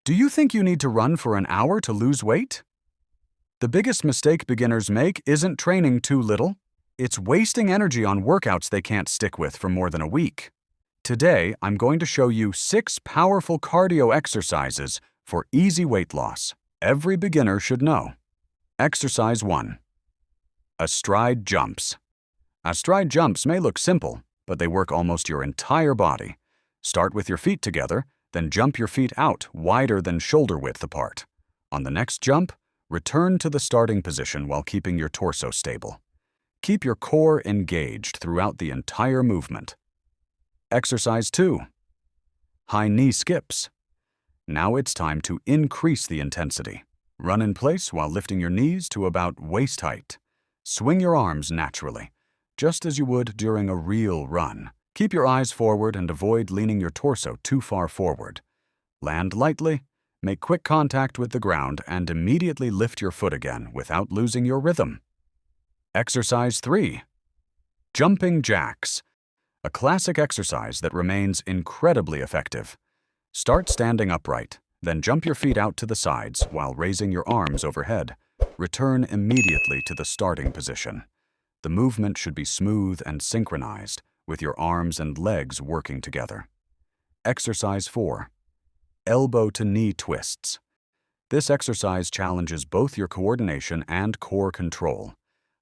Do you think you need to run for an hour to lose weight? The biggest mistake beginners make isn't training too little. It's wasting energy on workouts they can't stick with for more than a week. Today, I'm going to show you 6 powerful cardio exercises for easy weight loss every beginner should know. Exercise 1. Astride jumps. Astride jumps may look simple, but they work almost your entire body. Start with your feet together, then jump your feet out wider than shoulder width apart. On the next jump, return to the starting position while keeping your torso stable. Keep your core engaged throughout the entire movement. Exercise 2. High knee skips. Now it's time to increase the intensity. Run in place while lifting your knees to about waist height. Swing your arms naturally, just as you would during a real run. Keep your eyes forward and avoid leaning your torso too far forward. Land lightly, make quick contact with the ground, and immediately lift your foot again without losing your rhythm. Exercise 3. Jumping jacks. A classic exercise that remains incredibly effective. Start standing upright, then jump your feet out to the sides while raising your arms overhead. Return immediately to the starting position. The movement should be smooth and synchronized, with your arms and legs working together. Exercise 4. Elbow to knee twists. This exercise challenges both your coordination and core control.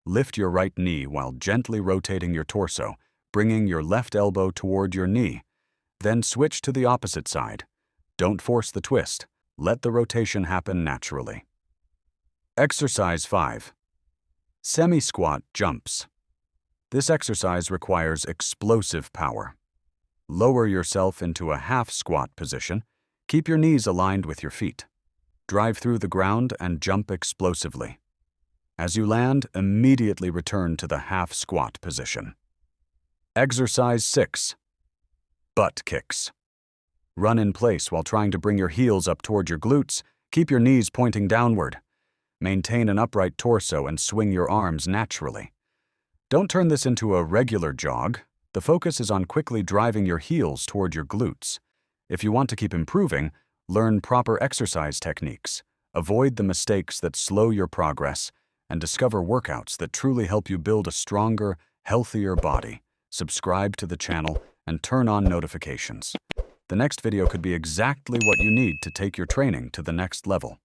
Lift your right knee while gently rotating your torso, bringing your left elbow toward your knee. Then switch to the opposite side. Don't force the twist. Let the rotation happen naturally. Exercise 5. Semi-squat jumps. This exercise requires explosive power. Lower yourself into a half squat position. Keep your knees aligned with your feet. Drive through the ground and jump explosively. As you land, immediately return to the half squat position. Exercise 6. Butt kicks. Run in place while trying to bring your heels up toward your glutes. Keep your knees pointing downward. Maintain an upright torso and swing your arms naturally. Don't turn this into a regular jog. The focus is on quickly driving your heels toward your glutes. If you want to keep improving, learn proper exercise techniques. Avoid the mistakes that slow your progress, and discover workouts that truly help you build a stronger, healthier body. Subscribe to the channel and turn on notifications. The next video could be exactly what you need to take your training to the next level.